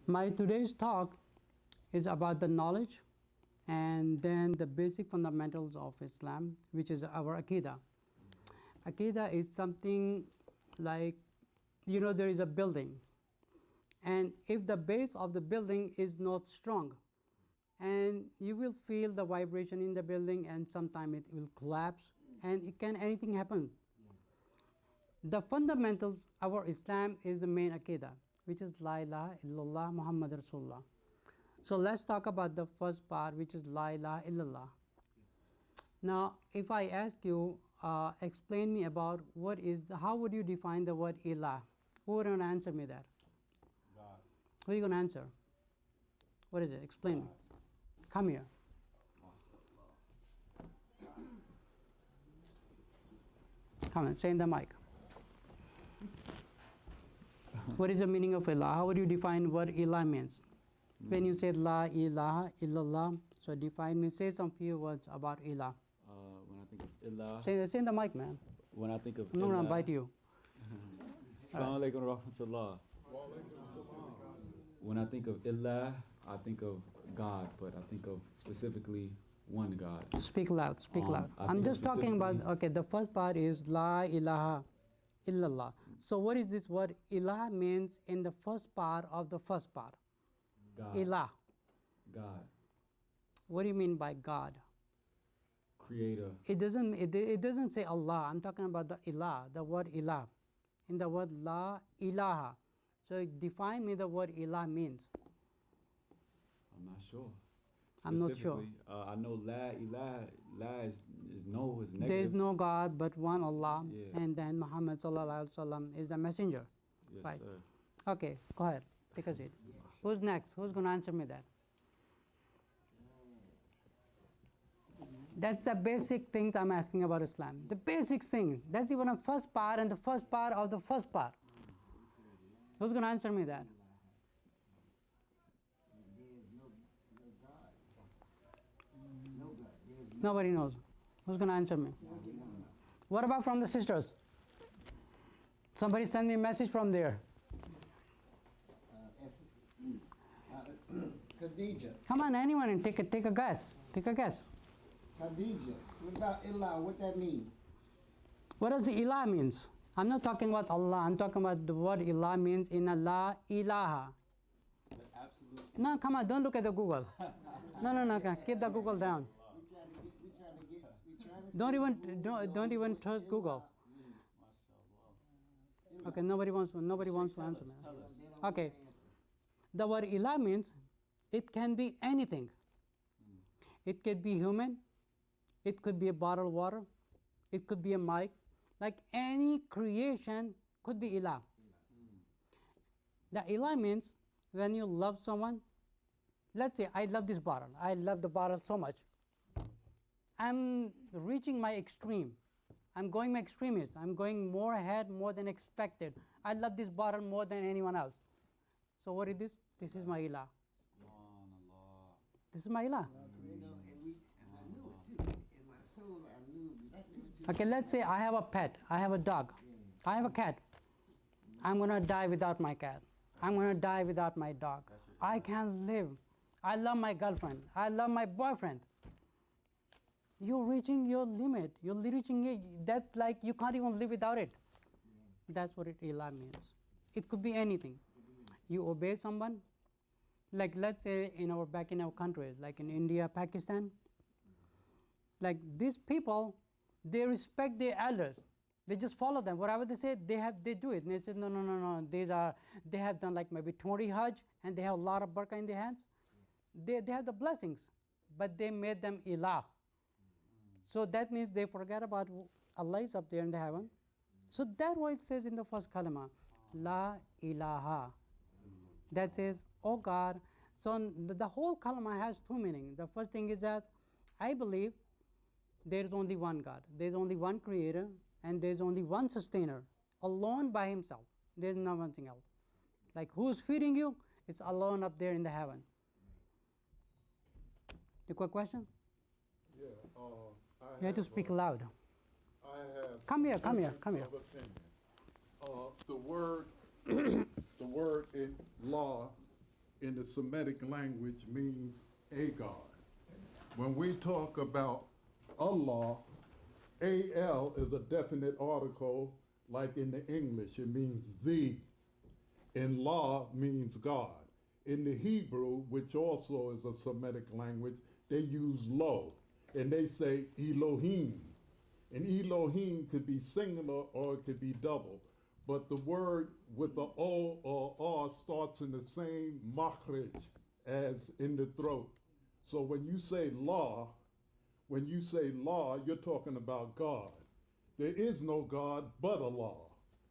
My today's talk is about the knowledge and then the basic fundamentals of Islam, which is our Aqidah. Aqidah is something like, there is a building, and if the base of the building is not strong, and you will feel the vibration in the building, and sometimes it will collapse, and anything happen. The fundamentals of our Islam is the main Aqidah, which is La ilaha illallah Muhammad Rasulullah. So let's talk about the first part, which is La ilaha illallah. Now, if I ask you, explain me about how would you define the word Ilah? Who would answer me that? God. Who are you going to answer? What is it? Explain me. Come here. Come on, say in the mic. What is the meaning of Ilah? How would you define what Ilah means? When you say La ilaha illallah, so define me, say some few words about Ilah. When I think of Ilah. Say in the mic, man. When I think of I'm not Ilah. going to bite you. Assalamu alaikum wa rahmatullah. When I think of Ilah, I think of God, but I think of specifically one God. Speak loud, speak loud. I I'm think just talking about, specifically- the first part is La ilaha illallah. So what is this word? Ilah means in the first part of the first part. God. Ilah. God. What do you mean by God? Creator. It doesn't say Allah. I'm talking about the Ilah, the word Ilah. In the word La ilaha. So define me the word Ilah means. I'm not sure. I'm not sure. Specifically, I know La Ilah. La is no, is negative. There is no God but one Allah, Yeah. and then Muhammad sallallahu alaihi wasallam is the messenger. Yes, Right. sir. Okay, go ahead. Take a seat. Who's next? Who's going to answer me that? That's the basic things I'm asking about Islam. The basic thing. That's even a first part and the first part of the first part. Who's going to answer me that? Nobody knows. Who's going to answer me? What about from the sisters? Somebody send me a message from there. Khadija. Come on, anyone, and take a guess. Take a guess. Khadija. What about Ilah? What that mean? What does Ilah means? I'm not talking about Allah. I'm talking about the word Ilah means in La ilaha. Absolute. No, come on, don't look at the Google. No, keep the Google down. Don't even trust Google. Okay, nobody wants to answer me. Okay, the word Ilah means it can be anything. It could be human. It could be a bottle of water. It could be a mic. Like any creation could be Ilah. The Ilah means when you love someone. Let's say I love this bottle. I love the bottle so much. I'm reaching my extreme. I'm going my extremist. I'm going more ahead, more than expected. I love this bottle more than anyone else. So what is this? This is my Ilah. This is my Ilah. And I knew it too. In my soul, I knew exactly what you Okay, let's say I have a pet. I have a dog. I have a cat. I'm going to die without my cat. I'm going to die without my dog. I can't live. I love my girlfriend. I love my boyfriend. You're reaching your limit. You're reaching it. That's like you can't even live without it. That's what Ilah means. It could be anything. You obey someone. Like let's say back in our countries, like in India, Pakistan. Like these people, they respect their elders. They just follow them. Whatever they say, they do it. And they say, no. They have done like maybe 20 Hajj, and they have a lot of barakah in their hands. They have the blessings, but they made them Ilah. So that means they forget about Allah is up there in the heaven. So that's why it says in the first kalima, La ilaha. That says, oh God. So the whole kalima has two meanings. The first thing is that I believe there is only one God. There is only one creator, and there is only one sustainer, alone by himself. There is nothing else. Like who's feeding you? It's alone up there in the heaven. You got a question? Yeah, You have to speak loud. I have. Come here. of opinion. The word, the word in law in the Semitic language means a God. When we talk about Allah, al is a definite article, like in the English, it means the. In law means God. In the Hebrew, which also is a Semitic language, they use lo, and they say Elohim. And Elohim could be singular or it could be double. But the word with the O or R starts in the same makhrij as in the throat. So when you say law, you're talking about God. There is no God but Allah.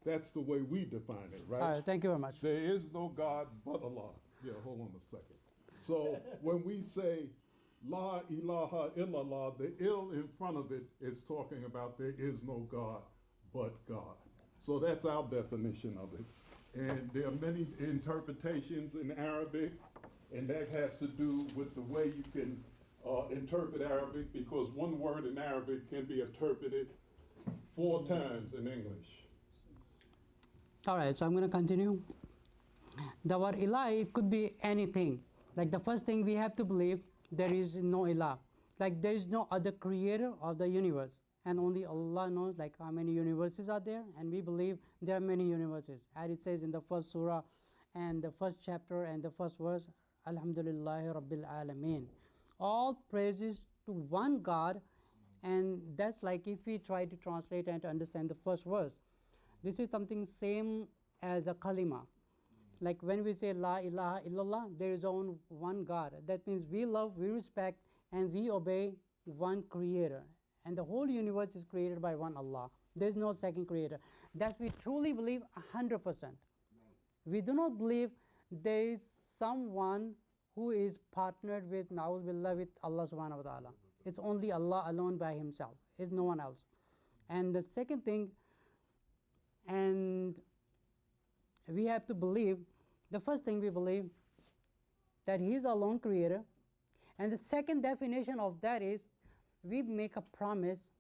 That's the way we define it, right? All right, thank you very much. There is no God but Allah. Yeah, hold on a second. So when we say La ilaha illallah, the ill in front of it is talking about there is no God but God. So that's our definition of it. And there are many interpretations in Arabic, and that has to do with the way you can interpret Arabic, because one word in Arabic can be interpreted 4 times in English. All right, so I'm going to continue. The word Ilah, it could be anything. Like the first thing we have to believe, there is no Ilah. Like there is no other creator of the universe. And only Allah knows like how many universes are there. And we believe there are many universes. As it says in the first surah and the first chapter and the first verse, Alhamdulillahi Rabbil Alameen. All praises to one God. And that's like if we try to translate and to understand the first verse. This is something same as a kalima. Like when we say La ilaha illallah, there is only one God. That means we love, we respect, and we obey one creator. And the whole universe is created by one Allah. There is no second creator. That we truly believe 100%. We do not believe there is someone who is partnered with Na'uz Billah with Allah subhanahu wa ta'ala. It's only Allah alone by himself. It's no one else. And the second thing, and we have to believe, the first thing we believe that he is alone creator. And the second definition of that is we make a promise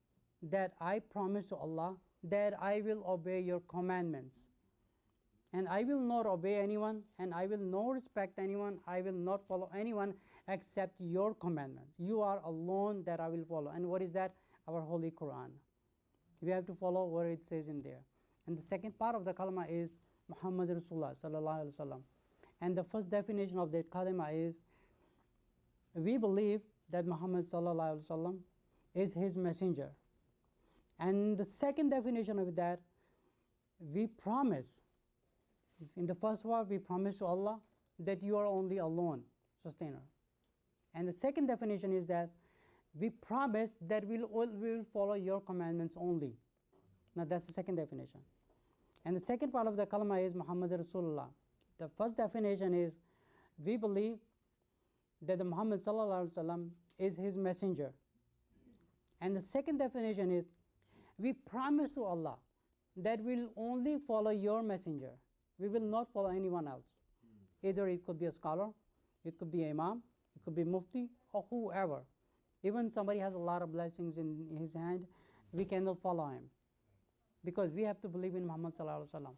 that I promise to Allah that I will obey your commandments. And I will not obey anyone, and I will not respect anyone, I will not follow anyone except your commandment. You are alone that I will follow. And what is that? Our Holy Quran. We have to follow what it says in there. And the second part of the kalima is Muhammad Rasulullah sallallahu alaihi wasallam. And the first definition of that kalima is we believe that Muhammad sallallahu alaihi wasallam is his messenger. And the second definition of that, we promise, in the first word, we promise to Allah that you are only alone sustainer. And the second definition is that we promise that we will follow your commandments only. Now that's the second definition. And the second part of the kalima is Muhammad Rasulullah. The first definition is we believe that the Muhammad sallallahu alaihi wasallam is his messenger. And the second definition is we promise to Allah that we'll only follow your messenger. We will not follow anyone else. Either it could be a scholar, it could be an imam, it could be mufti, or whoever. Even somebody has a lot of blessings in his hand, we cannot follow him. Because we have to believe in Muhammad sallallahu alaihi wasallam.